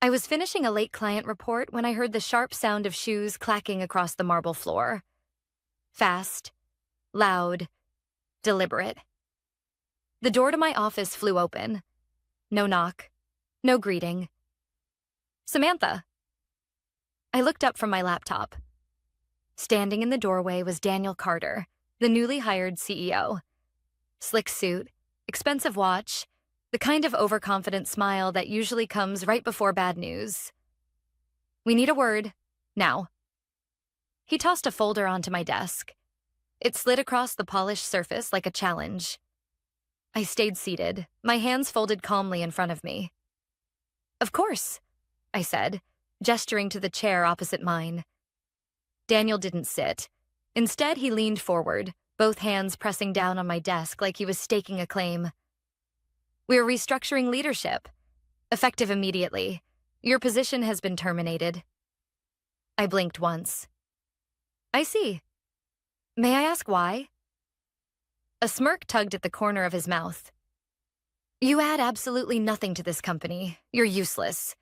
I was finishing a late client report when I heard the sharp sound of shoes clacking across the marble floor. Fast, loud, deliberate. The door to my office flew open. No knock, no greeting. Samantha. I looked up from my laptop. Standing in the doorway was Daniel Carter, the newly hired CEO. Slick suit, expensive watch, the kind of overconfident smile that usually comes right before bad news. "We need a word, now." He tossed a folder onto my desk. It slid across the polished surface like a challenge. I stayed seated, my hands folded calmly in front of me. "Of course," I said, gesturing to the chair opposite mine. Daniel didn't sit. Instead, he leaned forward, both hands pressing down on my desk like he was staking a claim. "We're restructuring leadership. Effective immediately. Your position has been terminated." I blinked once. "I see. May I ask why?" A smirk tugged at the corner of his mouth. "You add absolutely nothing to this company. You're useless.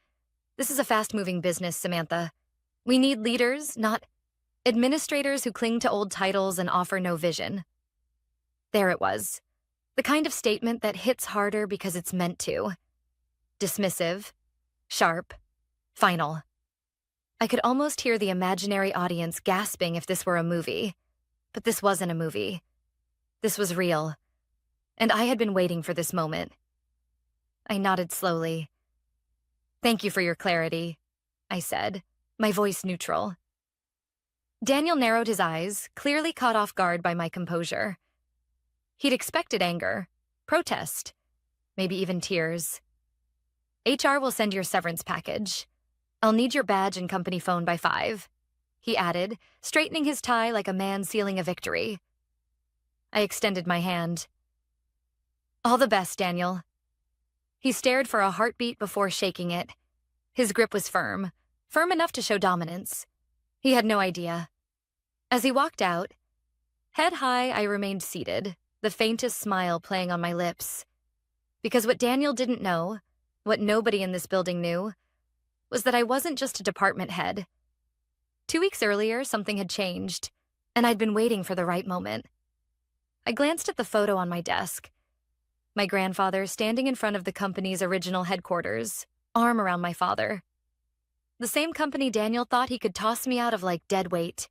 This is a fast-moving business, Samantha. We need leaders, not administrators who cling to old titles and offer no vision." There it was. The kind of statement that hits harder because it's meant to. Dismissive, sharp, final. I could almost hear the imaginary audience gasping if this were a movie. But this wasn't a movie. This was real. And I had been waiting for this moment. I nodded slowly. "Thank you for your clarity," I said, my voice neutral. Daniel narrowed his eyes, clearly caught off guard by my composure. He'd expected anger, protest, maybe even tears. "HR will send your severance package. I'll need your badge and company phone by 5, he added, straightening his tie like a man sealing a victory. I extended my hand. "All the best, Daniel." He stared for a heartbeat before shaking it. His grip was firm enough to show dominance. He had no idea. As he walked out, head high, I remained seated, the faintest smile playing on my lips. Because what Daniel didn't know, what nobody in this building knew, was that I wasn't just a department head. 2 weeks earlier, something had changed, and I'd been waiting for the right moment. I glanced at the photo on my desk. My grandfather standing in front of the company's original headquarters, arm around my father. The same company Daniel thought he could toss me out of like dead weight.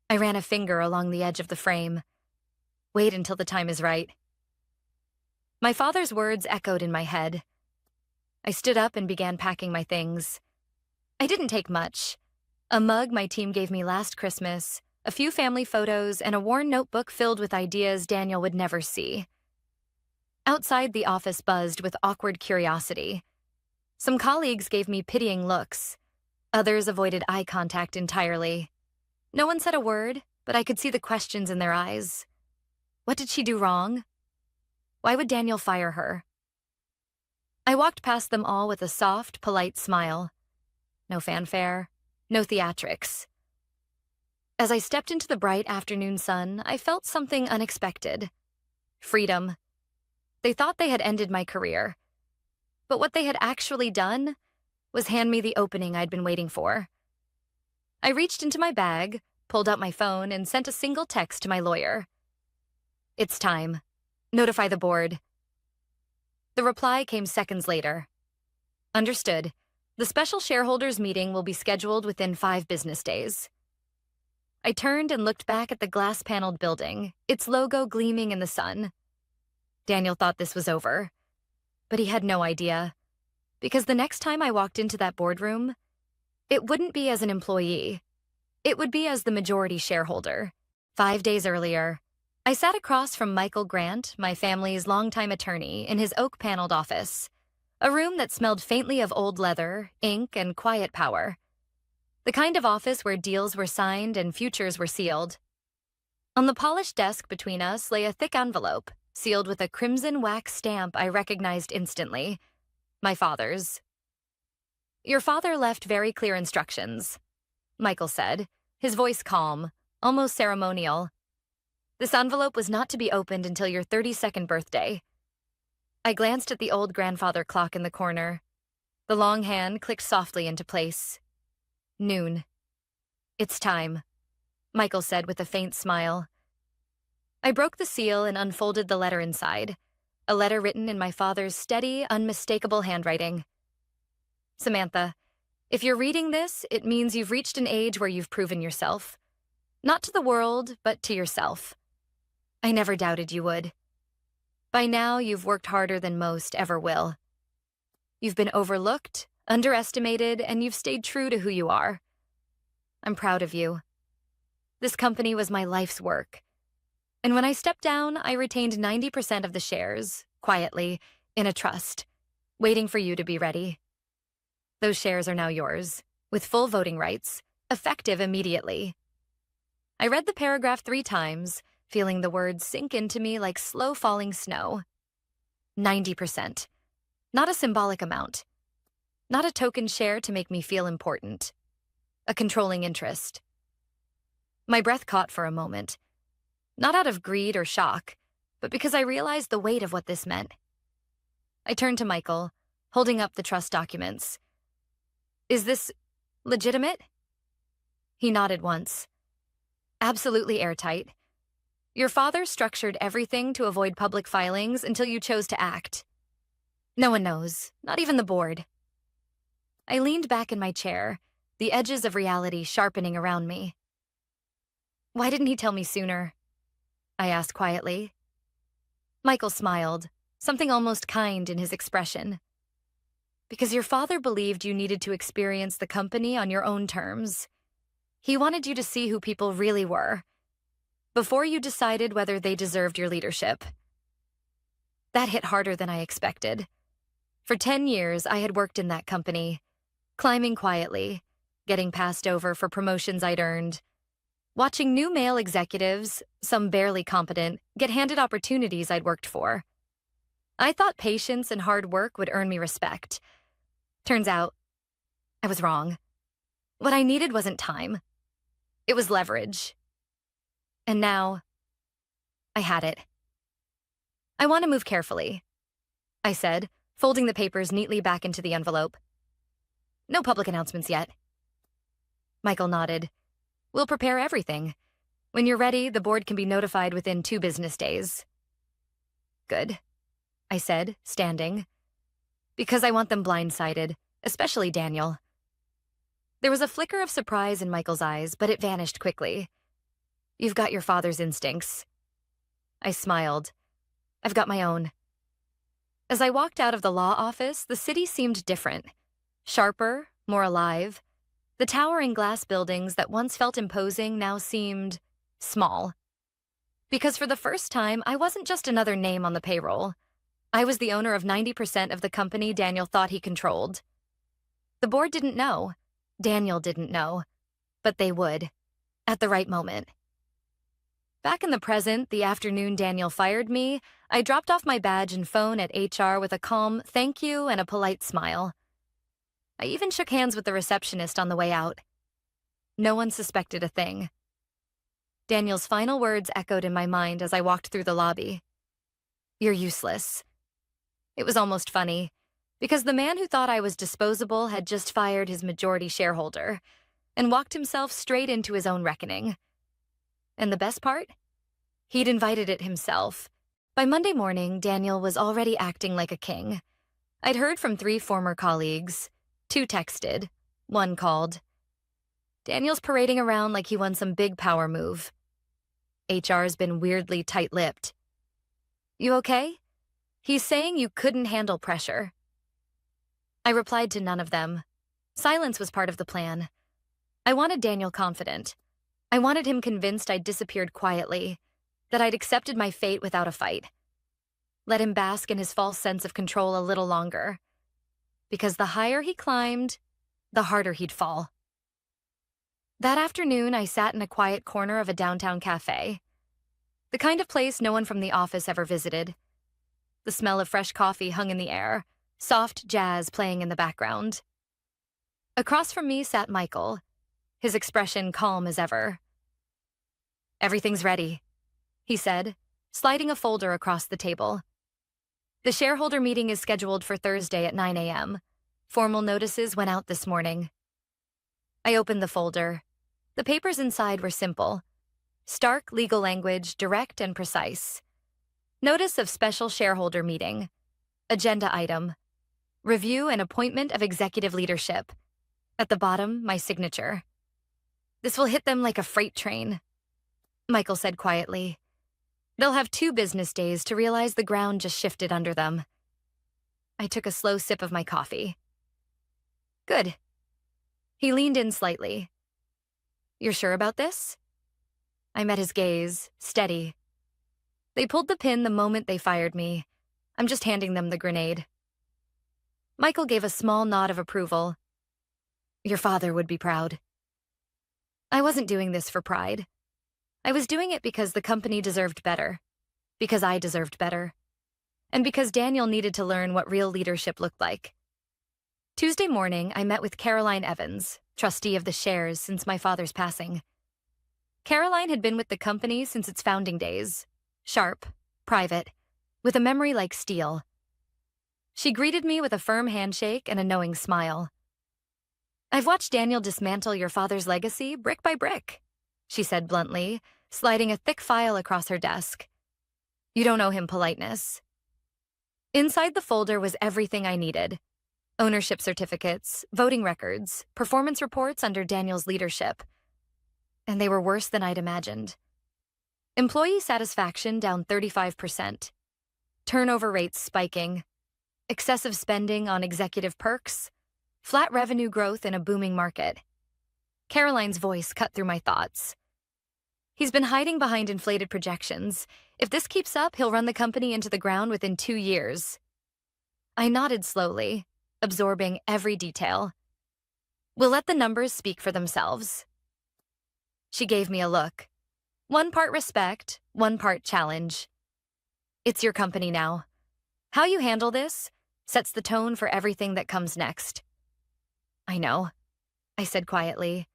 I ran a finger along the edge of the frame. "Wait until the time is right." My father's words echoed in my head. I stood up and began packing my things. I didn't take much. A mug my team gave me last Christmas, a few family photos, and a worn notebook filled with ideas Daniel would never see. Outside, the office buzzed with awkward curiosity. Some colleagues gave me pitying looks. Others avoided eye contact entirely. No one said a word, but I could see the questions in their eyes. What did she do wrong? Why would Daniel fire her? I walked past them all with a soft, polite smile. No fanfare, no theatrics. As I stepped into the bright afternoon sun, I felt something unexpected. Freedom. They thought they had ended my career. But what they had actually done was hand me the opening I'd been waiting for. I reached into my bag, pulled out my phone, and sent a single text to my lawyer. "It's time. Notify the board." The reply came seconds later. "Understood. The special shareholders meeting will be scheduled within 5 business days." I turned and looked back at the glass-paneled building, its logo gleaming in the sun. Daniel thought this was over. But he had no idea. Because the next time I walked into that boardroom, it wouldn't be as an employee. It would be as the majority shareholder. 5 days earlier, I sat across from Michael Grant, my family's longtime attorney, in his oak-paneled office, a room that smelled faintly of old leather, ink, and quiet power. The kind of office where deals were signed and futures were sealed. On the polished desk between us lay a thick envelope, sealed with a crimson wax stamp I recognized instantly. My father's. "Your father left very clear instructions," Michael said, his voice calm, almost ceremonial. "This envelope was not to be opened until your 32nd birthday." I glanced at the old grandfather clock in the corner. The long hand clicked softly into place. Noon. It's time, Michael said with a faint smile. I broke the seal and unfolded the letter inside, a letter written in my father's steady, unmistakable handwriting. Samantha, if you're reading this, it means you've reached an age where you've proven yourself. Not to the world, but to yourself. I never doubted you would. By now, you've worked harder than most ever will. You've been overlooked, underestimated, and you've stayed true to who you are. I'm proud of you. This company was my life's work. And when I stepped down, I retained 90% of the shares, quietly, in a trust, waiting for you to be ready. Those shares are now yours, with full voting rights, effective immediately. I read the paragraph 3 times, feeling the words sink into me like slow-falling snow. 90%. Not a symbolic amount. Not a token share to make me feel important. A controlling interest. My breath caught for a moment. Not out of greed or shock, but because I realized the weight of what this meant. I turned to Michael, holding up the trust documents. Is this legitimate? He nodded once. Absolutely airtight. Your father structured everything to avoid public filings until you chose to act. No one knows, not even the board. I leaned back in my chair, the edges of reality sharpening around me. Why didn't he tell me sooner? I asked quietly. Michael smiled, something almost kind in his expression. Because your father believed you needed to experience the company on your own terms. He wanted you to see who people really were, before you decided whether they deserved your leadership. That hit harder than I expected. For 10 years, I had worked in that company, climbing quietly, getting passed over for promotions I'd earned, watching new male executives, some barely competent, get handed opportunities I'd worked for. I thought patience and hard work would earn me respect. Turns out, I was wrong. What I needed wasn't time. It was leverage. And now, I had it. I want to move carefully, I said, folding the papers neatly back into the envelope. No public announcements yet. Michael nodded. We'll prepare everything. When you're ready, the board can be notified within 2 business days. Good, I said, standing. Because I want them blindsided, especially Daniel. There was a flicker of surprise in Michael's eyes, but it vanished quickly. You've got your father's instincts. I smiled. I've got my own. As I walked out of the law office, the city seemed different. Sharper, more alive. The towering glass buildings that once felt imposing now seemed small. Because for the first time, I wasn't just another name on the payroll. I was the owner of 90% of the company Daniel thought he controlled. The board didn't know. Daniel didn't know. But they would. At the right moment. Back in the present, the afternoon Daniel fired me, I dropped off my badge and phone at HR with a calm thank you and a polite smile. I even shook hands with the receptionist on the way out. No one suspected a thing. Daniel's final words echoed in my mind as I walked through the lobby. You're useless. It was almost funny, because the man who thought I was disposable had just fired his majority shareholder and walked himself straight into his own reckoning. And the best part? He'd invited it himself. By Monday morning, Daniel was already acting like a king. I'd heard from 3 former colleagues. 2 texted. 1 called. Daniel's parading around like he won some big power move. HR's been weirdly tight-lipped. You okay? He's saying you couldn't handle pressure. I replied to none of them. Silence was part of the plan. I wanted Daniel confident. I wanted him convinced I'd disappeared quietly, that I'd accepted my fate without a fight. Let him bask in his false sense of control a little longer. Because the higher he climbed, the harder he'd fall. That afternoon, I sat in a quiet corner of a downtown cafe. The kind of place no one from the office ever visited. The smell of fresh coffee hung in the air, soft jazz playing in the background. Across from me sat Michael, his expression calm as ever. Everything's ready, he said, sliding a folder across the table. The shareholder meeting is scheduled for Thursday at 9 a.m. Formal notices went out this morning. I opened the folder. The papers inside were simple. Stark legal language, direct and precise. Notice of special shareholder meeting. Agenda item. Review and appointment of executive leadership. At the bottom, my signature. This will hit them like a freight train, Michael said quietly. They'll have 2 business days to realize the ground just shifted under them. I took a slow sip of my coffee. Good. He leaned in slightly. You're sure about this? I met his gaze, steady. They pulled the pin the moment they fired me. I'm just handing them the grenade. Michael gave a small nod of approval. Your father would be proud. I wasn't doing this for pride. I was doing it because the company deserved better, because I deserved better, and because Daniel needed to learn what real leadership looked like. Tuesday morning, I met with Caroline Evans, trustee of the shares since my father's passing. Caroline had been with the company since its founding days, sharp, private, with a memory like steel. She greeted me with a firm handshake and a knowing smile. I've watched Daniel dismantle your father's legacy brick by brick, she said bluntly, sliding a thick file across her desk. You don't owe him politeness. Inside the folder was everything I needed. Ownership certificates, voting records, performance reports under Daniel's leadership. And they were worse than I'd imagined. Employee satisfaction down 35%. Turnover rates spiking. Excessive spending on executive perks. Flat revenue growth in a booming market. Caroline's voice cut through my thoughts. He's been hiding behind inflated projections. If this keeps up, he'll run the company into the ground within 2 years. I nodded slowly, absorbing every detail. We'll let the numbers speak for themselves. She gave me a look. 1 part respect, 1 part challenge. It's your company now. How you handle this sets the tone for everything that comes next. I know, I said quietly,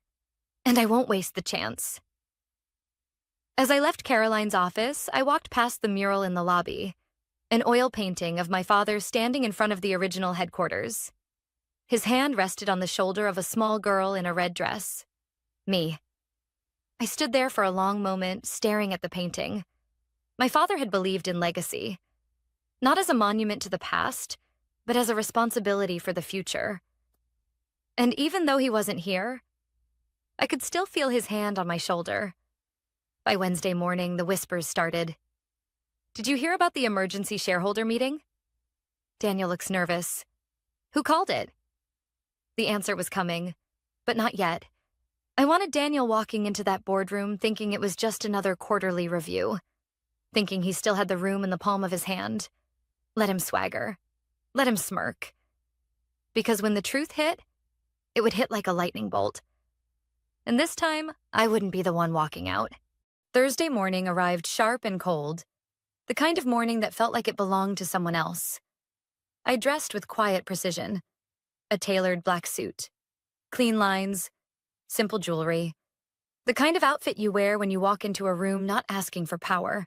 and I won't waste the chance. As I left Caroline's office, I walked past the mural in the lobby, an oil painting of my father standing in front of the original headquarters. His hand rested on the shoulder of a small girl in a red dress. Me. I stood there for a long moment, staring at the painting. My father had believed in legacy, not as a monument to the past, but as a responsibility for the future. And even though he wasn't here, I could still feel his hand on my shoulder. By Wednesday morning, the whispers started. Did you hear about the emergency shareholder meeting? Daniel looks nervous. Who called it? The answer was coming, but not yet. I wanted Daniel walking into that boardroom thinking it was just another quarterly review, thinking he still had the room in the palm of his hand. Let him swagger. Let him smirk. Because when the truth hit, it would hit like a lightning bolt. And this time, I wouldn't be the one walking out. Thursday morning arrived sharp and cold, the kind of morning that felt like it belonged to someone else. I dressed with quiet precision. A tailored black suit. Clean lines. Simple jewelry. The kind of outfit you wear when you walk into a room not asking for power,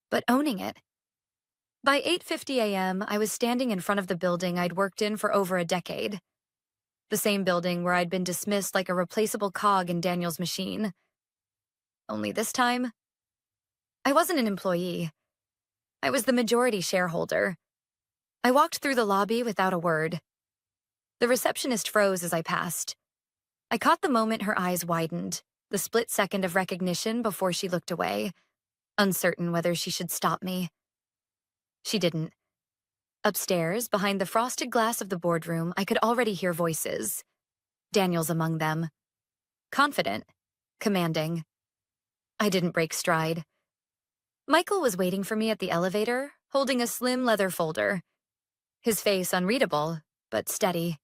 but owning it. By 8:50 a.m., I was standing in front of the building I'd worked in for over a decade. The same building where I'd been dismissed like a replaceable cog in Daniel's machine. Only this time, I wasn't an employee. I was the majority shareholder. I walked through the lobby without a word. The receptionist froze as I passed. I caught the moment her eyes widened, the split second of recognition before she looked away, uncertain whether she should stop me. She didn't. Upstairs, behind the frosted glass of the boardroom, I could already hear voices. Daniel's among them. Confident. Commanding. I didn't break stride. Michael was waiting for me at the elevator, holding a slim leather folder. His face unreadable, but steady.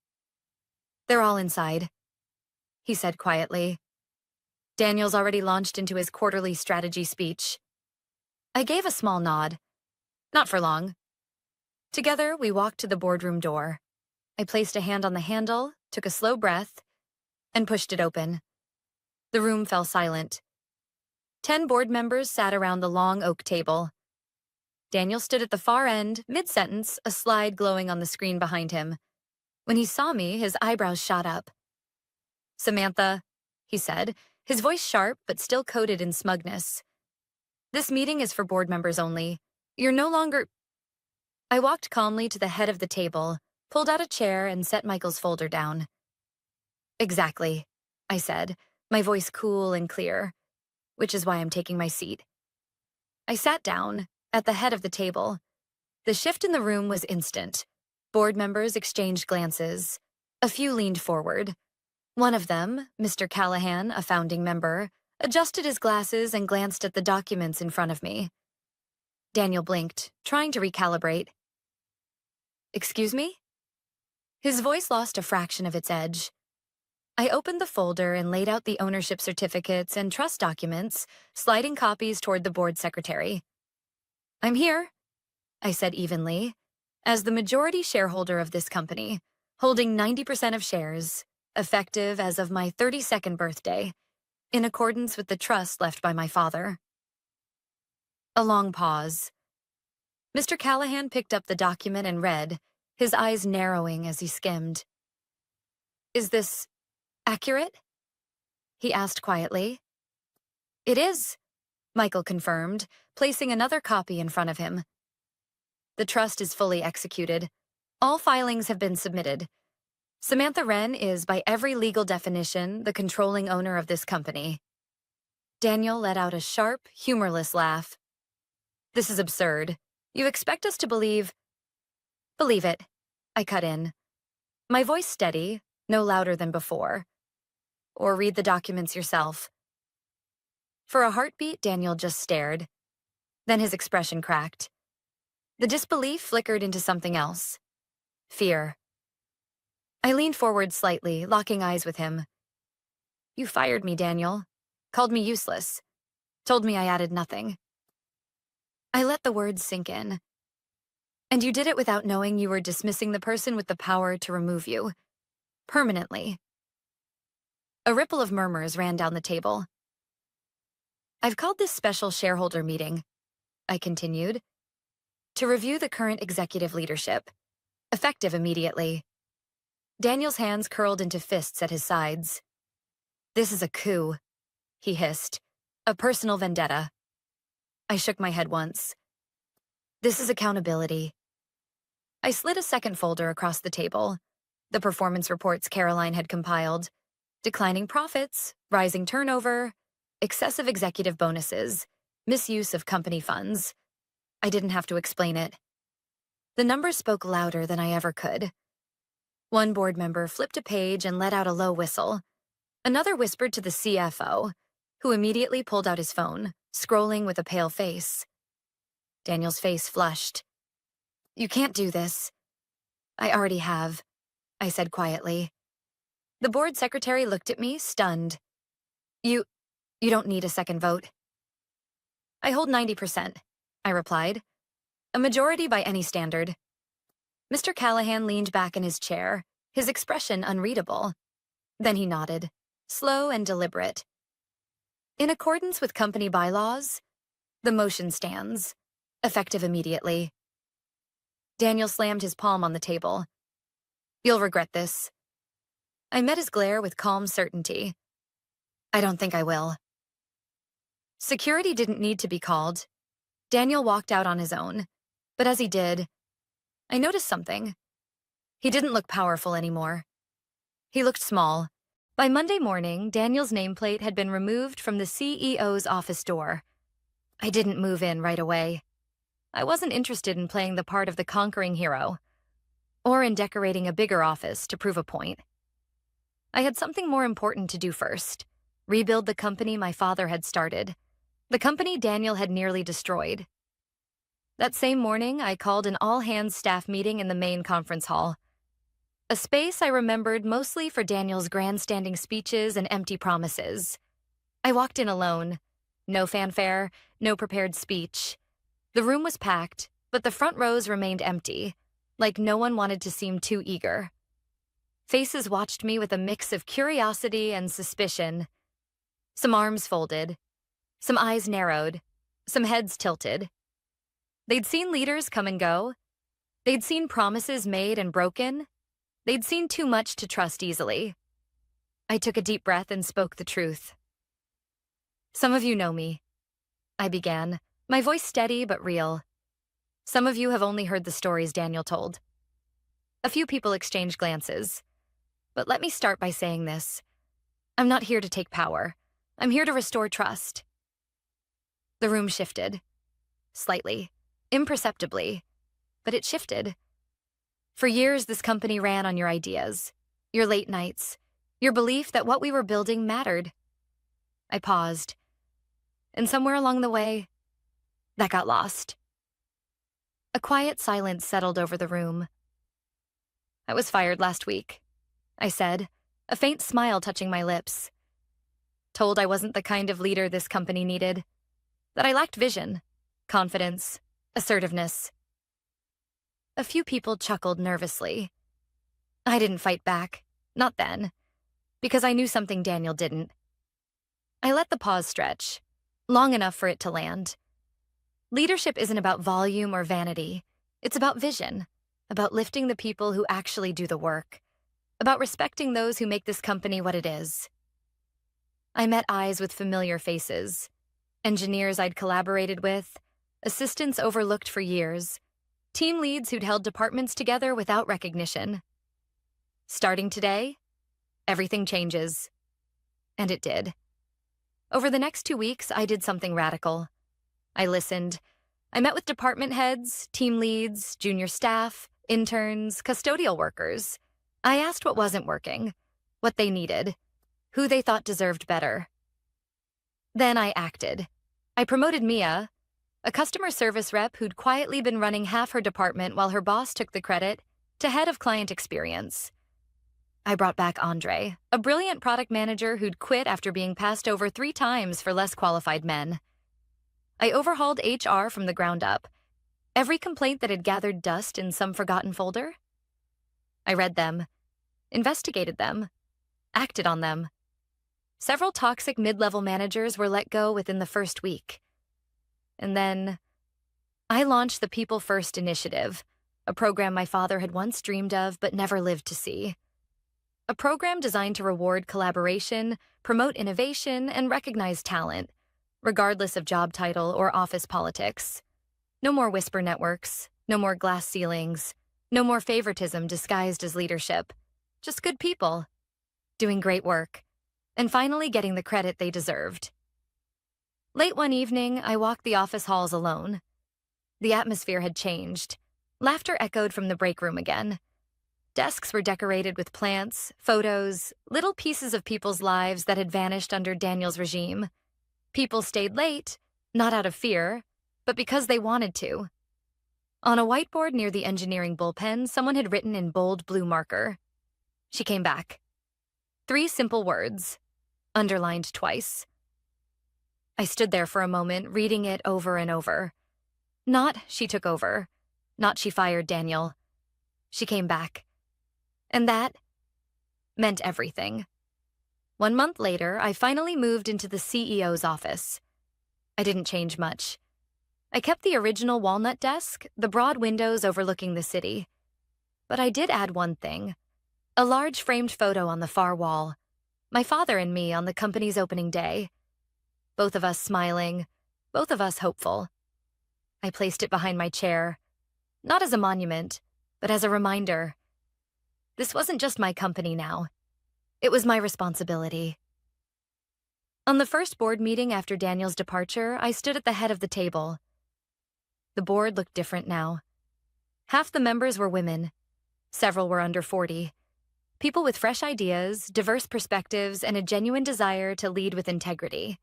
They're all inside, he said quietly. Daniel's already launched into his quarterly strategy speech. I gave a small nod. Not for long. Together, we walked to the boardroom door. I placed a hand on the handle, took a slow breath, and pushed it open. The room fell silent. 10 board members sat around the long oak table. Daniel stood at the far end, mid-sentence, a slide glowing on the screen behind him. When he saw me, his eyebrows shot up. "Samantha," he said, his voice sharp but still coated in smugness. "This meeting is for board members only. You're no longer—" I walked calmly to the head of the table, pulled out a chair, and set Michael's folder down. "Exactly," I said, my voice cool and clear, which is why I'm taking my seat. I sat down, at the head of the table. The shift in the room was instant. Board members exchanged glances. A few leaned forward. One of them, Mr. Callahan, a founding member, adjusted his glasses and glanced at the documents in front of me. Daniel blinked, trying to recalibrate. "Excuse me?" His voice lost a fraction of its edge. I opened the folder and laid out the ownership certificates and trust documents, sliding copies toward the board secretary. "I'm here," I said evenly, "as the majority shareholder of this company, holding 90% of shares, effective as of my 32nd birthday, in accordance with the trust left by my father." A long pause. Mr. Callahan picked up the document and read, his eyes narrowing as he skimmed. "Is this accurate?" he asked quietly. "It is," Michael confirmed, placing another copy in front of him. "The trust is fully executed. All filings have been submitted. Samantha Wren is, by every legal definition, the controlling owner of this company." Daniel let out a sharp, humorless laugh. "This is absurd. You expect us to believe—" "Believe it," I cut in, my voice steady, no louder than before. "Or read the documents yourself." For a heartbeat, Daniel just stared. Then his expression cracked. The disbelief flickered into something else. Fear. I leaned forward slightly, locking eyes with him. "You fired me, Daniel. Called me useless. Told me I added nothing." I let the words sink in. "And you did it without knowing you were dismissing the person with the power to remove you. Permanently." A ripple of murmurs ran down the table. "I've called this special shareholder meeting," I continued, "to review the current executive leadership, effective immediately." Daniel's hands curled into fists at his sides. "This is a coup," he hissed. "A personal vendetta." I shook my head once. "This is accountability." I slid a second folder across the table. The performance reports Caroline had compiled. Declining profits, rising turnover, excessive executive bonuses, misuse of company funds. I didn't have to explain it. The numbers spoke louder than I ever could. One board member flipped a page and let out a low whistle. Another whispered to the CFO, who immediately pulled out his phone, scrolling with a pale face. Daniel's face flushed. "You can't do this." "I already have," I said quietly. The board secretary looked at me, stunned. You don't need a second vote." "I hold 90%, I replied. "A majority by any standard." Mr. Callahan leaned back in his chair, his expression unreadable. Then he nodded, slow and deliberate. "In accordance with company bylaws, the motion stands, effective immediately." Daniel slammed his palm on the table. "You'll regret this." I met his glare with calm certainty. "I don't think I will." Security didn't need to be called. Daniel walked out on his own, but as he did, I noticed something. He didn't look powerful anymore. He looked small. By Monday morning, Daniel's nameplate had been removed from the CEO's office door. I didn't move in right away. I wasn't interested in playing the part of the conquering hero, or in decorating a bigger office to prove a point. I had something more important to do first: rebuild the company my father had started, the company Daniel had nearly destroyed. That same morning, I called an all-hands staff meeting in the main conference hall, a space I remembered mostly for Daniel's grandstanding speeches and empty promises. I walked in alone. No fanfare, no prepared speech. The room was packed, but the front rows remained empty, like no one wanted to seem too eager. Faces watched me with a mix of curiosity and suspicion. Some arms folded, some eyes narrowed, some heads tilted. They'd seen leaders come and go. They'd seen promises made and broken. They'd seen too much to trust easily. I took a deep breath and spoke the truth. Some of you know me, I began, my voice steady but real. Some of you have only heard the stories Daniel told. A few people exchanged glances. But let me start by saying this. I'm not here to take power. I'm here to restore trust. The room shifted. Slightly. Imperceptibly. But it shifted. For years, this company ran on your ideas, your late nights, your belief that what we were building mattered. I paused. And somewhere along the way, that got lost. A quiet silence settled over the room. I was fired last week, I said, a faint smile touching my lips. Told I wasn't the kind of leader this company needed. That I lacked vision, confidence, assertiveness. A few people chuckled nervously. I didn't fight back, not then, because I knew something Daniel didn't. I let the pause stretch, long enough for it to land. Leadership isn't about volume or vanity. It's about vision, about lifting the people who actually do the work, about respecting those who make this company what it is. I met eyes with familiar faces, engineers I'd collaborated with, assistants overlooked for years, team leads who'd held departments together without recognition. Starting today, everything changes. And it did. Over the next 2 weeks, I did something radical. I listened. I met with department heads, team leads, junior staff, interns, custodial workers. I asked what wasn't working, what they needed, who they thought deserved better. Then I acted. I promoted Mia, a customer service rep who'd quietly been running half her department while her boss took the credit, to head of client experience. I brought back Andre, a brilliant product manager who'd quit after being passed over 3 times for less qualified men. I overhauled HR from the ground up. Every complaint that had gathered dust in some forgotten folder. I read them, investigated them, acted on them. Several toxic mid-level managers were let go within the first week. And then I launched the People First Initiative, a program my father had once dreamed of but never lived to see. A program designed to reward collaboration, promote innovation, and recognize talent, regardless of job title or office politics. No more whisper networks, no more glass ceilings, no more favoritism disguised as leadership. Just good people, doing great work, and finally getting the credit they deserved. Late one evening, I walked the office halls alone. The atmosphere had changed. Laughter echoed from the break room again. Desks were decorated with plants, photos, little pieces of people's lives that had vanished under Daniel's regime. People stayed late, not out of fear, but because they wanted to. On a whiteboard near the engineering bullpen, someone had written in bold blue marker. She came back. 3 simple words, underlined twice. I stood there for a moment, reading it over and over. Not she took over, not she fired Daniel. She came back. And that meant everything. 1 month later, I finally moved into the CEO's office. I didn't change much. I kept the original walnut desk, the broad windows overlooking the city. But I did add one thing, a large framed photo on the far wall, my father and me on the company's opening day. Both of us smiling, both of us hopeful. I placed it behind my chair, not as a monument, but as a reminder. This wasn't just my company now. It was my responsibility. On the first board meeting after Daniel's departure, I stood at the head of the table. The board looked different now. Half the members were women. Several were under 40. People with fresh ideas, diverse perspectives, and a genuine desire to lead with integrity.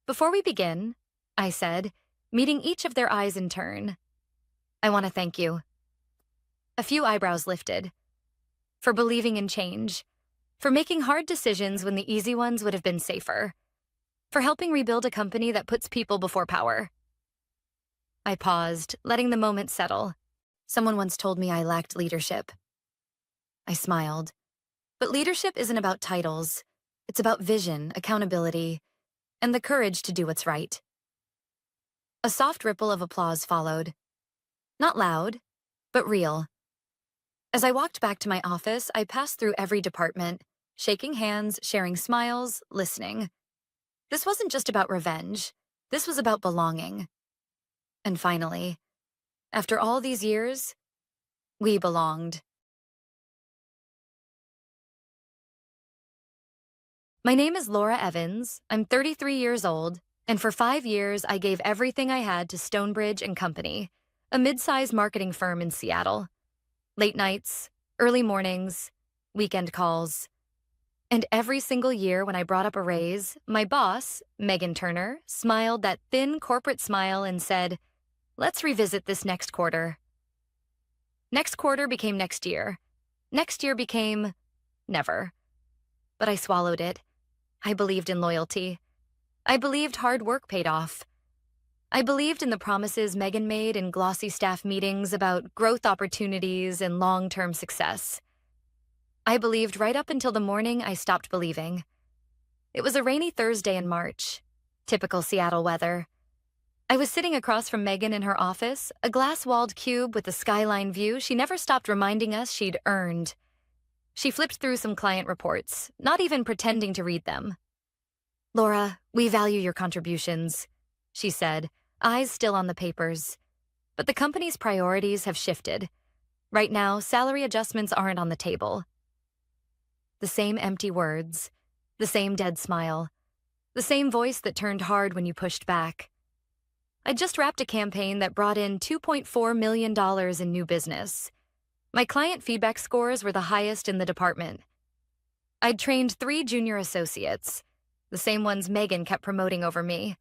Before we begin, I said, meeting each of their eyes in turn, I want to thank you. A few eyebrows lifted. For believing in change. For making hard decisions when the easy ones would have been safer. For helping rebuild a company that puts people before power. I paused, letting the moment settle. Someone once told me I lacked leadership. I smiled. But leadership isn't about titles. It's about vision, accountability, and the courage to do what's right. A soft ripple of applause followed. Not loud, but real. As I walked back to my office, I passed through every department, shaking hands, sharing smiles, listening. This wasn't just about revenge. This was about belonging. And finally, after all these years, we belonged. My name is Laura Evans. I'm 33 years old, and for 5 years, I gave everything I had to Stonebridge and Company, a mid-sized marketing firm in Seattle. Late nights, early mornings, weekend calls. And every single year when I brought up a raise, my boss, Megan Turner, smiled that thin corporate smile and said, "Let's revisit this next quarter." Next quarter became next year. Next year became never. But I swallowed it. I believed in loyalty. I believed hard work paid off. I believed in the promises Megan made in glossy staff meetings about growth opportunities and long-term success. I believed right up until the morning I stopped believing. It was a rainy Thursday in March. Typical Seattle weather. I was sitting across from Megan in her office, a glass-walled cube with a skyline view she never stopped reminding us she'd earned. She flipped through some client reports, not even pretending to read them. "Laura, we value your contributions," she said, eyes still on the papers. "But the company's priorities have shifted. Right now, salary adjustments aren't on the table." The same empty words, the same dead smile, the same voice that turned hard when you pushed back. I'd just wrapped a campaign that brought in $2.4 million in new business. My client feedback scores were the highest in the department. I'd trained 3 junior associates, the same ones Megan kept promoting over me.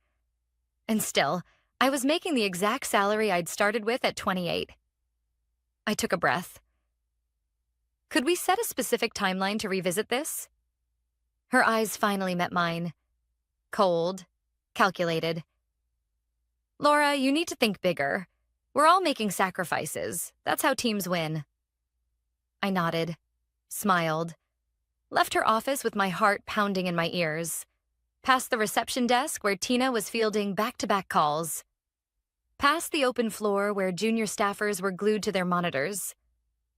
And still, I was making the exact salary I'd started with at 28. I took a breath. "Could we set a specific timeline to revisit this?" Her eyes finally met mine. Cold, calculated. "Laura, you need to think bigger. We're all making sacrifices. That's how teams win." I nodded, smiled, left her office with my heart pounding in my ears, past the reception desk where Tina was fielding back-to-back calls, past the open floor where junior staffers were glued to their monitors,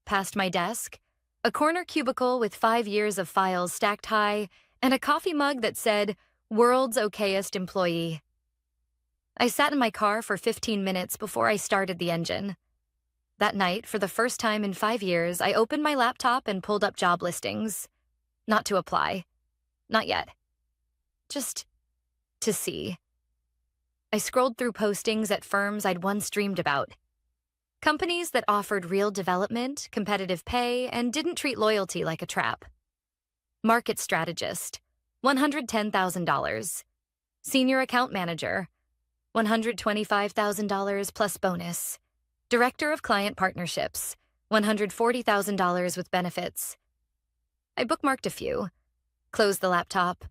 past my desk, a corner cubicle with 5 years of files stacked high, and a coffee mug that said, "World's okayest employee." I sat in my car for 15 minutes before I started the engine. That night, for the first time in 5 years, I opened my laptop and pulled up job listings. Not to apply. Not yet. Just to see. I scrolled through postings at firms I'd once dreamed about. Companies that offered real development, competitive pay, and didn't treat loyalty like a trap. Market strategist, $110,000. Senior account manager, $125,000 plus bonus. Director of Client Partnerships, $140,000 with benefits. I bookmarked a few, closed the laptop,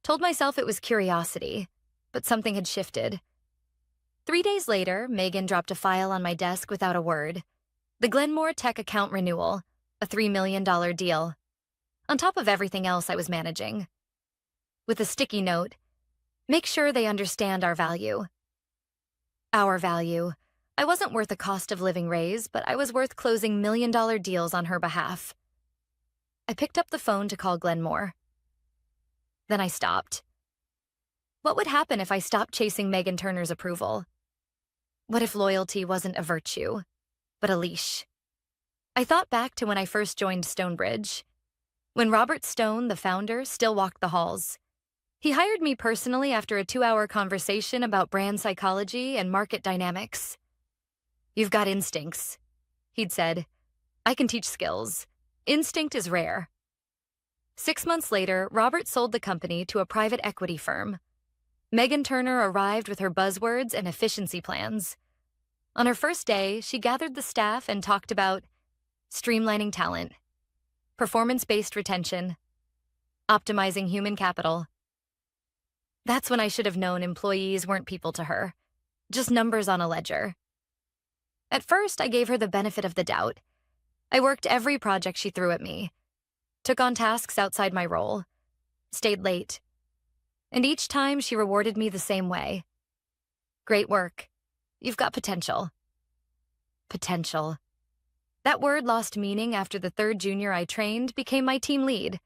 told myself it was curiosity, but something had shifted. 3 days later, Megan dropped a file on my desk without a word. The Glenmore Tech account renewal, a $3 million deal, on top of everything else I was managing. With a sticky note, "Make sure they understand our value." Our value. I wasn't worth a cost of living raise, but I was worth closing million-dollar deals on her behalf. I picked up the phone to call Glenmore. Then I stopped. What would happen if I stopped chasing Megan Turner's approval? What if loyalty wasn't a virtue, but a leash? I thought back to when I first joined Stonebridge, when Robert Stone, the founder, still walked the halls. He hired me personally after a 2-hour conversation about brand psychology and market dynamics. "You've got instincts," he'd said. "I can teach skills. Instinct is rare." 6 months later, Robert sold the company to a private equity firm. Megan Turner arrived with her buzzwords and efficiency plans. On her first day, she gathered the staff and talked about streamlining talent, performance-based retention, optimizing human capital. That's when I should have known employees weren't people to her, just numbers on a ledger. At first, I gave her the benefit of the doubt. I worked every project she threw at me, took on tasks outside my role, stayed late. And each time she rewarded me the same way. "Great work. You've got potential." Potential. That word lost meaning after the third junior I trained became my team lead.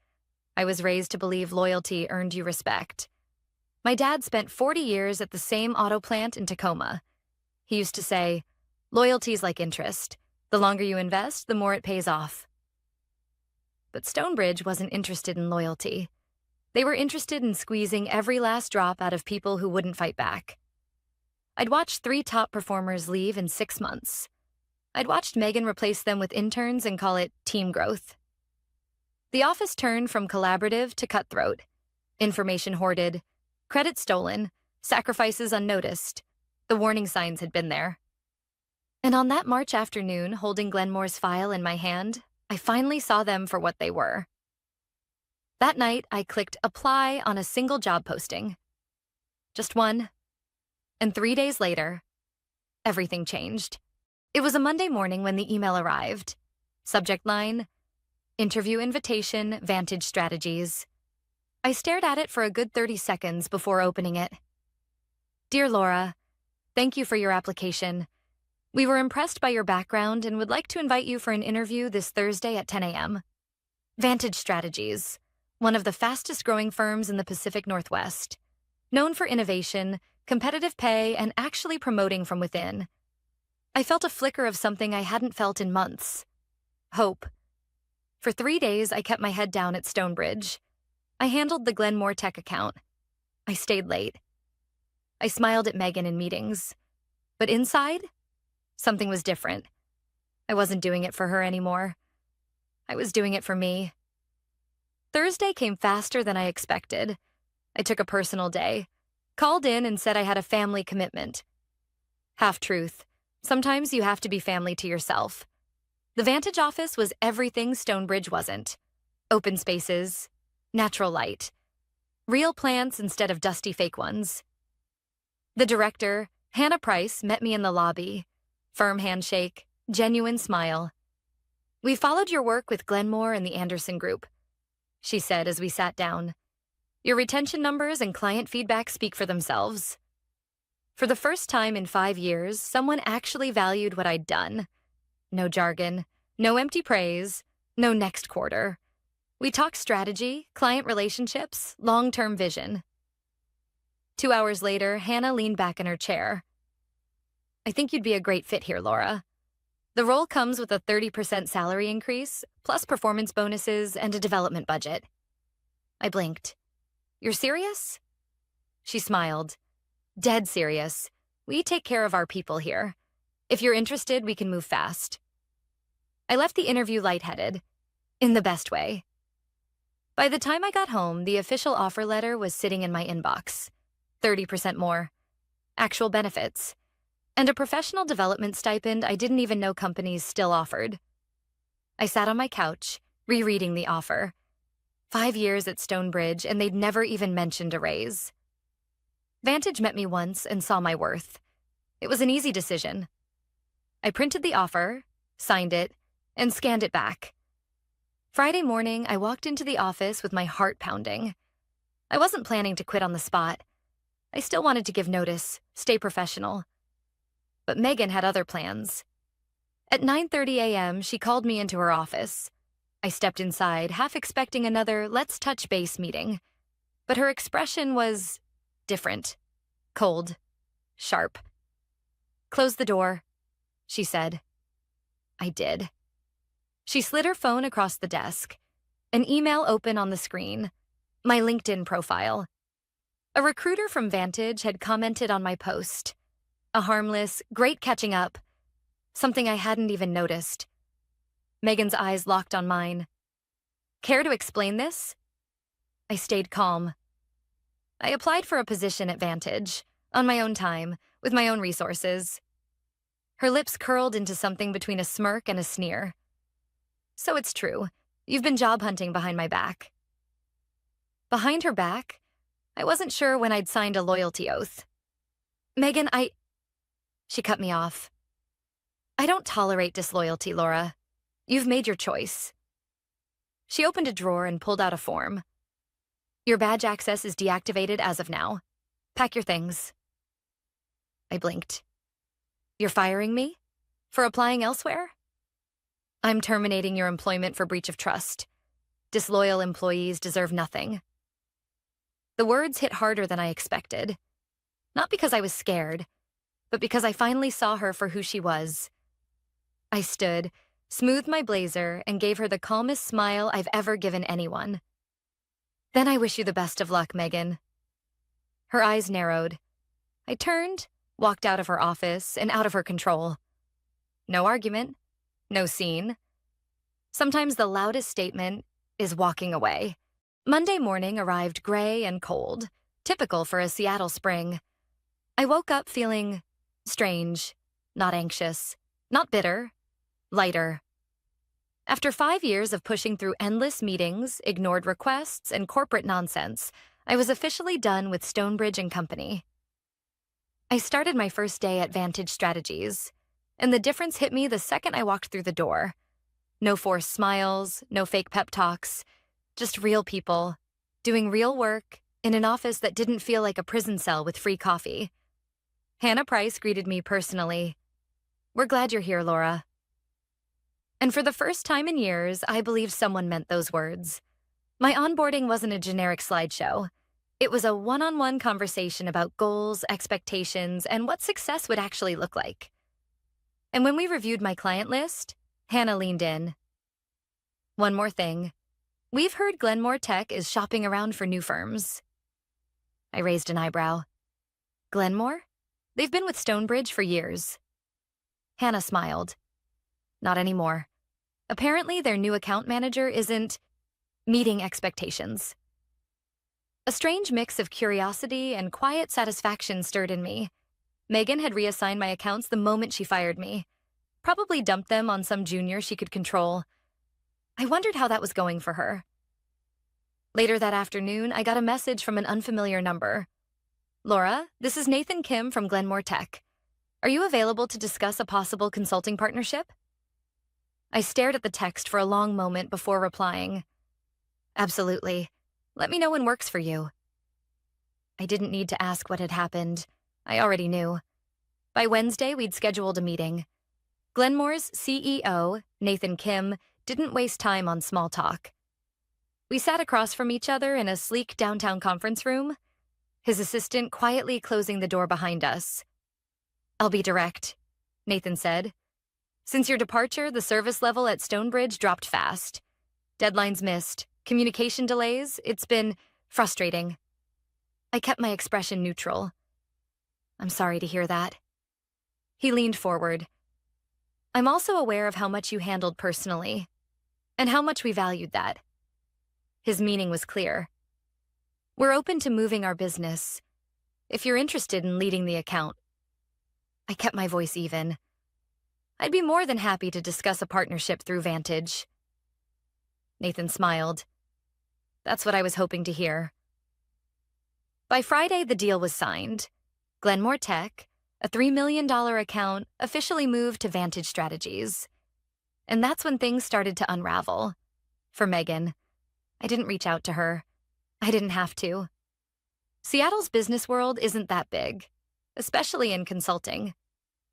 I was raised to believe loyalty earned you respect. My dad spent 40 years at the same auto plant in Tacoma. He used to say, "Loyalty's like interest. The longer you invest, the more it pays off." But Stonebridge wasn't interested in loyalty. They were interested in squeezing every last drop out of people who wouldn't fight back. I'd watched 3 top performers leave in 6 months. I'd watched Megan replace them with interns and call it team growth. The office turned from collaborative to cutthroat. Information hoarded, credit stolen, sacrifices unnoticed. The warning signs had been there. And on that March afternoon, holding Glenmore's file in my hand, I finally saw them for what they were. That night, I clicked apply on a single job posting. Just one. And 3 days later, everything changed. It was a Monday morning when the email arrived. Subject line, interview invitation, Vantage Strategies. I stared at it for a good 30 seconds before opening it. Dear Laura, thank you for your application. We were impressed by your background and would like to invite you for an interview this Thursday at 10 a.m. Vantage Strategies, one of the fastest growing firms in the Pacific Northwest. Known for innovation, competitive pay, and actually promoting from within. I felt a flicker of something I hadn't felt in months. Hope. For 3 days, I kept my head down at Stonebridge. I handled the Glenmore Tech account. I stayed late. I smiled at Megan in meetings. But inside, something was different. I wasn't doing it for her anymore. I was doing it for me. Thursday came faster than I expected. I took a personal day, called in and said I had a family commitment. Half-truth. Sometimes you have to be family to yourself. The Vantage office was everything Stonebridge wasn't. Open spaces, natural light, real plants instead of dusty fake ones. The director, Hannah Price, met me in the lobby. Firm handshake, genuine smile. "We followed your work with Glenmore and the Anderson Group," she said as we sat down. "Your retention numbers and client feedback speak for themselves." For the first time in 5 years, someone actually valued what I'd done. No jargon, no empty praise, no next quarter. We talked strategy, client relationships, long-term vision. 2 hours later, Hannah leaned back in her chair. "I think you'd be a great fit here, Laura. The role comes with a 30% salary increase, plus performance bonuses and a development budget." I blinked. "You're serious?" She smiled. "Dead serious. We take care of our people here. If you're interested, we can move fast." I left the interview lightheaded, in the best way. By the time I got home, the official offer letter was sitting in my inbox. 30% more, actual benefits, and a professional development stipend I didn't even know companies still offered. I sat on my couch, rereading the offer. 5 years at Stonebridge, and they'd never even mentioned a raise. Vantage met me once and saw my worth. It was an easy decision. I printed the offer, signed it, and scanned it back. Friday morning, I walked into the office with my heart pounding. I wasn't planning to quit on the spot. I still wanted to give notice, stay professional. But Megan had other plans. At 9:30 a.m., she called me into her office. I stepped inside, half expecting another let's touch base meeting. But her expression was different, cold, sharp. "Close the door," she said. I did. She slid her phone across the desk. An email open on the screen. My LinkedIn profile. A recruiter from Vantage had commented on my post. A harmless, great catching up. Something I hadn't even noticed. Megan's eyes locked on mine. "Care to explain this?" I stayed calm. I applied for a position at Vantage, on my own time, with my own resources. Her lips curled into something between a smirk and a sneer. "So it's true. You've been job hunting behind my back." Behind her back? I wasn't sure when I'd signed a loyalty oath. "Megan, She cut me off. "I don't tolerate disloyalty, Laura. You've made your choice." She opened a drawer and pulled out a form. "Your badge access is deactivated as of now. Pack your things." I blinked. "You're firing me? For applying elsewhere?" I'm terminating your employment for breach of trust. Disloyal employees deserve nothing. The words hit harder than I expected. Not because I was scared, but because I finally saw her for who she was. I stood, smoothed my blazer, and gave her the calmest smile I've ever given anyone. Then I wish you the best of luck, Megan. Her eyes narrowed. I turned, walked out of her office, and out of her control. No argument, no scene. Sometimes the loudest statement is walking away. Monday morning arrived gray and cold, typical for a Seattle spring. I woke up feeling strange, not anxious, not bitter, lighter. After 5 years of pushing through endless meetings, ignored requests, and corporate nonsense, I was officially done with Stonebridge and Company. I started my first day at Vantage Strategies, and the difference hit me the second I walked through the door. No forced smiles, no fake pep talks, just real people, doing real work in an office that didn't feel like a prison cell with free coffee. Hannah Price greeted me personally. "We're glad you're here, Laura." And for the first time in years, I believe someone meant those words. My onboarding wasn't a generic slideshow. It was a one-on-one conversation about goals, expectations, and what success would actually look like. And when we reviewed my client list, Hannah leaned in. "One more thing. We've heard Glenmore Tech is shopping around for new firms." I raised an eyebrow. "Glenmore? They've been with Stonebridge for years." Hannah smiled. "Not anymore. Apparently, their new account manager isn't meeting expectations." A strange mix of curiosity and quiet satisfaction stirred in me. Megan had reassigned my accounts the moment she fired me. Probably dumped them on some junior she could control. I wondered how that was going for her. Later that afternoon, I got a message from an unfamiliar number. "Laura, this is Nathan Kim from Glenmore Tech. Are you available to discuss a possible consulting partnership?" I stared at the text for a long moment before replying. "Absolutely. Let me know when works for you." I didn't need to ask what had happened. I already knew. By Wednesday, we'd scheduled a meeting. Glenmore's CEO, Nathan Kim, didn't waste time on small talk. We sat across from each other in a sleek downtown conference room, his assistant quietly closing the door behind us. "I'll be direct," Nathan said. "Since your departure, the service level at Stonebridge dropped fast. Deadlines missed, communication delays, it's been frustrating." I kept my expression neutral. "I'm sorry to hear that." He leaned forward. "I'm also aware of how much you handled personally, and how much we valued that." His meaning was clear. "We're open to moving our business, if you're interested in leading the account." I kept my voice even. "I'd be more than happy to discuss a partnership through Vantage." Nathan smiled. "That's what I was hoping to hear." By Friday, the deal was signed. Glenmore Tech, a $3 million account, officially moved to Vantage Strategies. And that's when things started to unravel. For Megan, I didn't reach out to her. I didn't have to. Seattle's business world isn't that big, especially in consulting.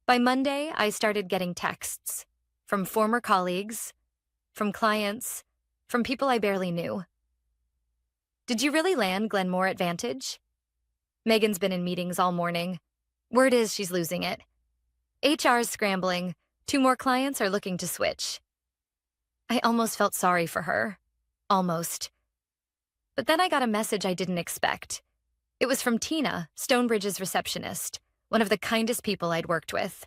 By Monday, I started getting texts from former colleagues, from clients, from people I barely knew. "Did you really land Glenmore at Vantage?" Megan's been in meetings all morning. Word is she's losing it. HR's scrambling. 2 more clients are looking to switch. I almost felt sorry for her. Almost. But then I got a message I didn't expect. It was from Tina, Stonebridge's receptionist, one of the kindest people I'd worked with.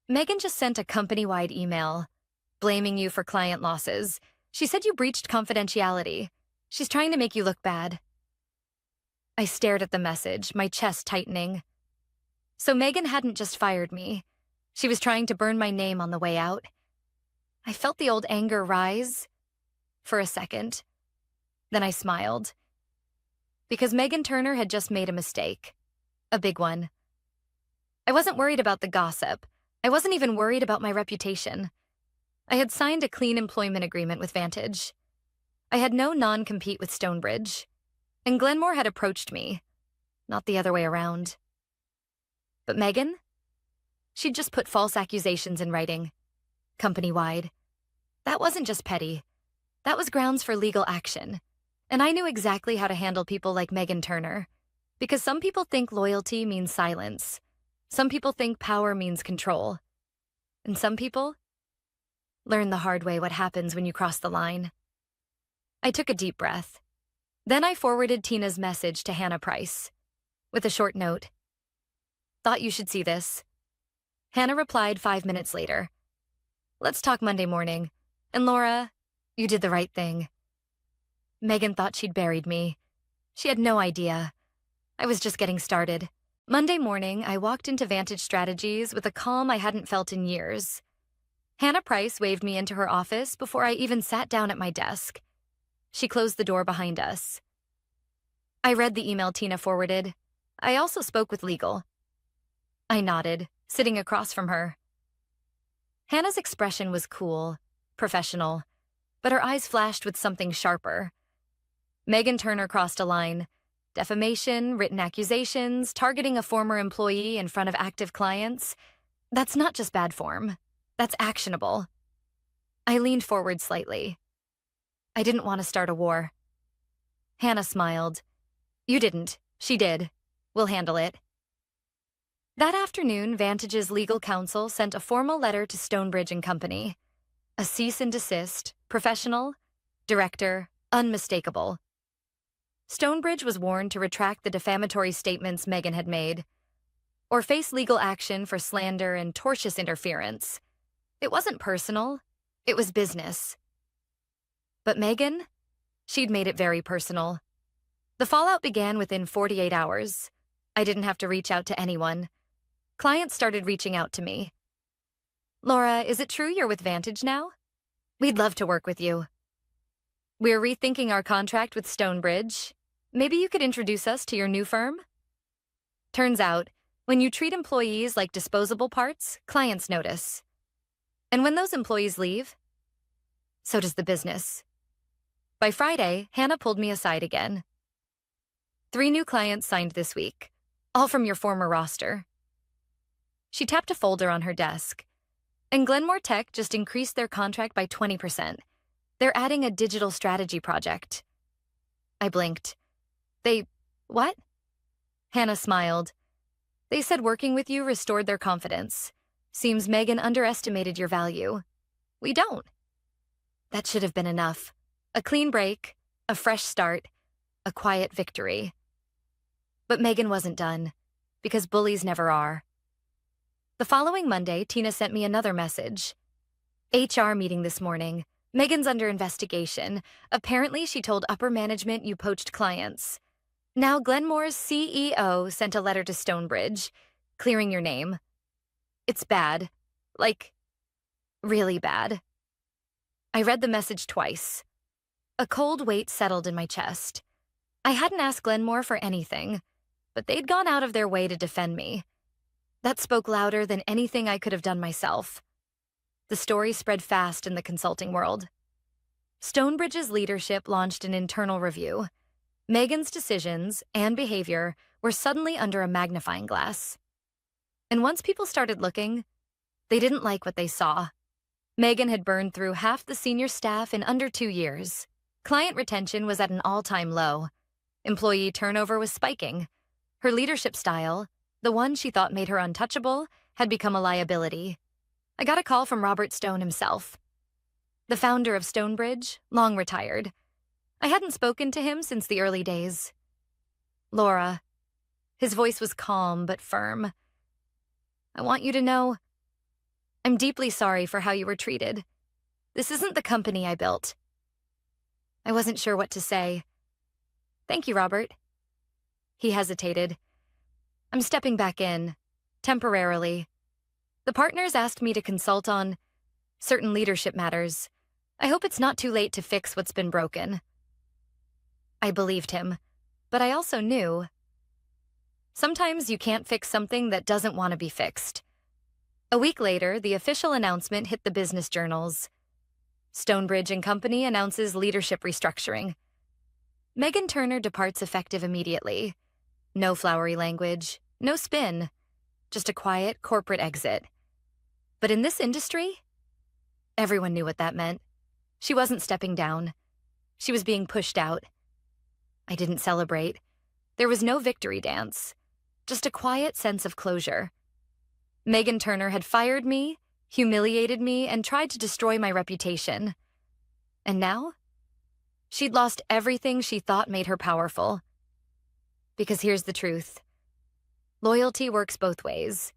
"Megan just sent a company-wide email, blaming you for client losses. She said you breached confidentiality. She's trying to make you look bad." I stared at the message, my chest tightening. So Megan hadn't just fired me. She was trying to burn my name on the way out. I felt the old anger rise for a second. Then I smiled. Because Megan Turner had just made a mistake. A big one. I wasn't worried about the gossip. I wasn't even worried about my reputation. I had signed a clean employment agreement with Vantage. I had no non-compete with Stonebridge. And Glenmore had approached me, not the other way around. But Megan? She'd just put false accusations in writing, company-wide, That wasn't just petty. That was grounds for legal action. And I knew exactly how to handle people like Megan Turner. Because some people think loyalty means silence. Some people think power means control. And some people learn the hard way what happens when you cross the line. I took a deep breath. Then I forwarded Tina's message to Hannah Price with a short note. Thought you should see this. Hannah replied 5 minutes later. Let's talk Monday morning. And Laura, you did the right thing. Megan thought she'd buried me. She had no idea. I was just getting started. Monday morning, I walked into Vantage Strategies with a calm I hadn't felt in years. Hannah Price waved me into her office before I even sat down at my desk. She closed the door behind us. I read the email Tina forwarded. I also spoke with legal. I nodded, sitting across from her. Hannah's expression was cool, professional, but her eyes flashed with something sharper. Megan Turner crossed a line. Defamation, written accusations, targeting a former employee in front of active clients. That's not just bad form. That's actionable. I leaned forward slightly. I didn't want to start a war. Hannah smiled. You didn't. She did. We'll handle it. That afternoon, Vantage's legal counsel sent a formal letter to Stonebridge and Company. A cease and desist, professional, director, unmistakable. Stonebridge was warned to retract the defamatory statements Megan had made, or face legal action for slander and tortious interference. It wasn't personal, it was business. But Megan? She'd made it very personal. The fallout began within 48 hours. I didn't have to reach out to anyone. Clients started reaching out to me. Laura, is it true you're with Vantage now? We'd love to work with you. We're rethinking our contract with Stonebridge. Maybe you could introduce us to your new firm? Turns out, when you treat employees like disposable parts, clients notice. And when those employees leave, so does the business. By Friday, Hannah pulled me aside again. 3 new clients signed this week, all from your former roster. She tapped a folder on her desk. And Glenmore Tech just increased their contract by 20%. They're adding a digital strategy project. I blinked. What? Hannah smiled. They said working with you restored their confidence. Seems Megan underestimated your value. We don't. That should have been enough. A clean break, a fresh start, a quiet victory. But Megan wasn't done, because bullies never are. The following Monday, Tina sent me another message. HR meeting this morning. Megan's under investigation. Apparently, she told upper management you poached clients. Now, Glenmore's CEO sent a letter to Stonebridge, clearing your name. It's bad. Like, really bad. I read the message twice. A cold weight settled in my chest. I hadn't asked Glenmore for anything, but they'd gone out of their way to defend me. That spoke louder than anything I could have done myself. The story spread fast in the consulting world. Stonebridge's leadership launched an internal review. Megan's decisions and behavior were suddenly under a magnifying glass. And once people started looking, they didn't like what they saw. Megan had burned through half the senior staff in under 2 years. Client retention was at an all-time low. Employee turnover was spiking. Her leadership style, the one she thought made her untouchable, had become a liability. I got a call from Robert Stone himself. The founder of Stonebridge, long retired. I hadn't spoken to him since the early days. Laura. His voice was calm but firm. I want you to know, I'm deeply sorry for how you were treated. This isn't the company I built. I wasn't sure what to say. Thank you, Robert. He hesitated. I'm stepping back in, temporarily. The partners asked me to consult on certain leadership matters. I hope it's not too late to fix what's been broken. I believed him, but I also knew. Sometimes you can't fix something that doesn't want to be fixed. A week later, the official announcement hit the business journals. Stonebridge and Company announces leadership restructuring. Megan Turner departs effective immediately. No flowery language, no spin, just a quiet corporate exit. But in this industry, everyone knew what that meant. She wasn't stepping down. She was being pushed out. I didn't celebrate. There was no victory dance, just a quiet sense of closure. Megan Turner had fired me, humiliated me, and tried to destroy my reputation. And now? She'd lost everything she thought made her powerful. Because here's the truth. Loyalty works both ways.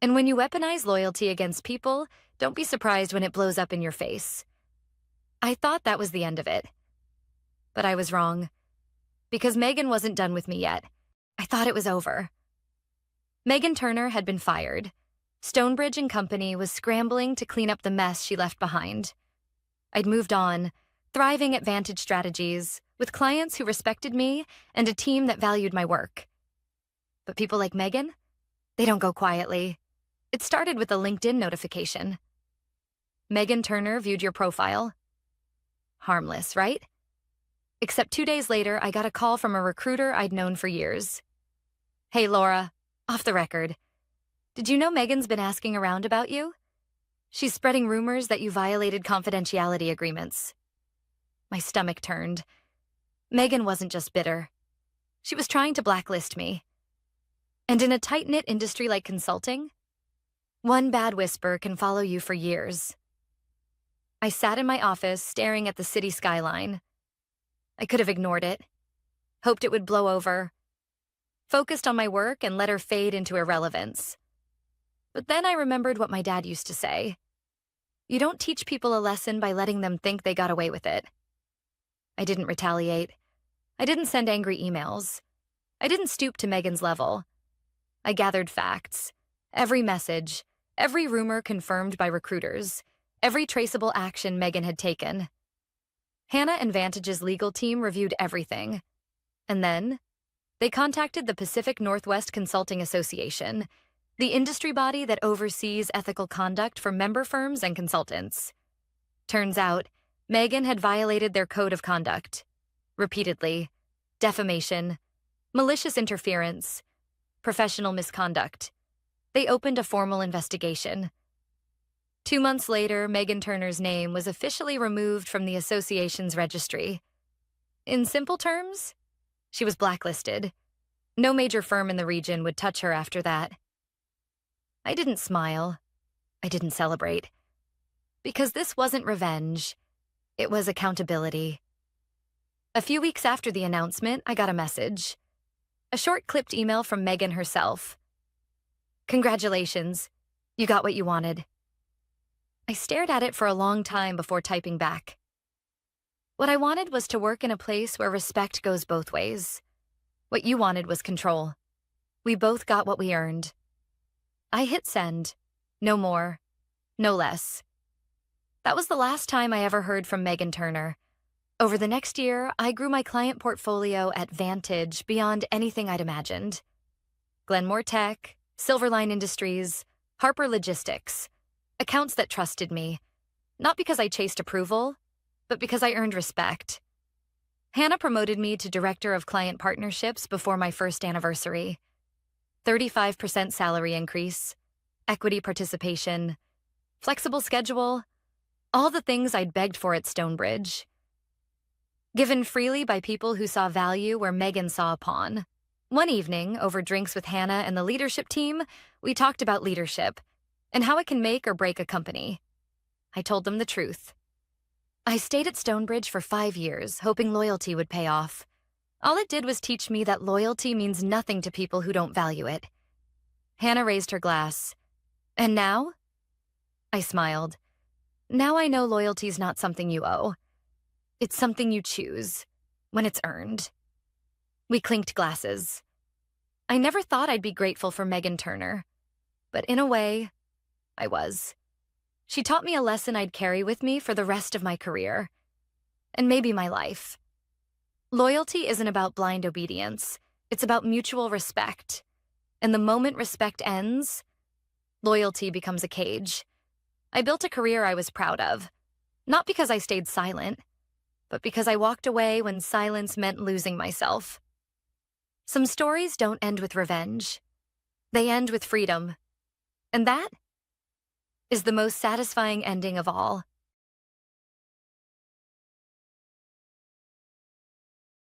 And when you weaponize loyalty against people, don't be surprised when it blows up in your face. I thought that was the end of it. But I was wrong. Because Megan wasn't done with me yet. I thought it was over. Megan Turner had been fired. Stonebridge and Company was scrambling to clean up the mess she left behind. I'd moved on, thriving at Vantage Strategies, with clients who respected me and a team that valued my work. But people like Megan, they don't go quietly. It started with a LinkedIn notification. Megan Turner viewed your profile. Harmless, right? Except 2 days later, I got a call from a recruiter I'd known for years. Hey, Laura, off the record. Did you know Megan's been asking around about you? She's spreading rumors that you violated confidentiality agreements. My stomach turned. Megan wasn't just bitter. She was trying to blacklist me. And in a tight-knit industry like consulting, one bad whisper can follow you for years. I sat in my office staring at the city skyline. I could have ignored it, hoped it would blow over, focused on my work and let her fade into irrelevance. But then I remembered what my dad used to say. You don't teach people a lesson by letting them think they got away with it. I didn't retaliate. I didn't send angry emails. I didn't stoop to Megan's level. I gathered facts. Every message, every rumor confirmed by recruiters, every traceable action Megan had taken. Hannah and Vantage's legal team reviewed everything. And then, they contacted the Pacific Northwest Consulting Association, the industry body that oversees ethical conduct for member firms and consultants. Turns out, Megan had violated their code of conduct. Repeatedly. Defamation, malicious interference, professional misconduct. They opened a formal investigation. 2 months later, Megan Turner's name was officially removed from the association's registry. In simple terms, she was blacklisted. No major firm in the region would touch her after that. I didn't smile. I didn't celebrate. Because this wasn't revenge. It was accountability. A few weeks after the announcement, I got a message. A short clipped email from Megan herself. Congratulations. You got what you wanted. I stared at it for a long time before typing back. What I wanted was to work in a place where respect goes both ways. What you wanted was control. We both got what we earned. I hit send. No more. No less. That was the last time I ever heard from Megan Turner. Over the next year, I grew my client portfolio at Vantage beyond anything I'd imagined. Glenmore Tech, Silverline Industries, Harper Logistics, accounts that trusted me, not because I chased approval, but because I earned respect. Hannah promoted me to Director of Client Partnerships before my first anniversary. 35% salary increase, equity participation, flexible schedule, all the things I'd begged for at Stonebridge. Given freely by people who saw value where Megan saw a pawn. One evening, over drinks with Hannah and the leadership team, we talked about leadership and how it can make or break a company. I told them the truth. I stayed at Stonebridge for 5 years, hoping loyalty would pay off. All it did was teach me that loyalty means nothing to people who don't value it. Hannah raised her glass. And now? I smiled. Now I know loyalty's not something you owe. It's something you choose, when it's earned. We clinked glasses. I never thought I'd be grateful for Megan Turner, but in a way, I was. She taught me a lesson I'd carry with me for the rest of my career, and maybe my life. Loyalty isn't about blind obedience. It's about mutual respect. And the moment respect ends, loyalty becomes a cage. I built a career I was proud of, not because I stayed silent, but because I walked away when silence meant losing myself. Some stories don't end with revenge. They end with freedom. And that is the most satisfying ending of all.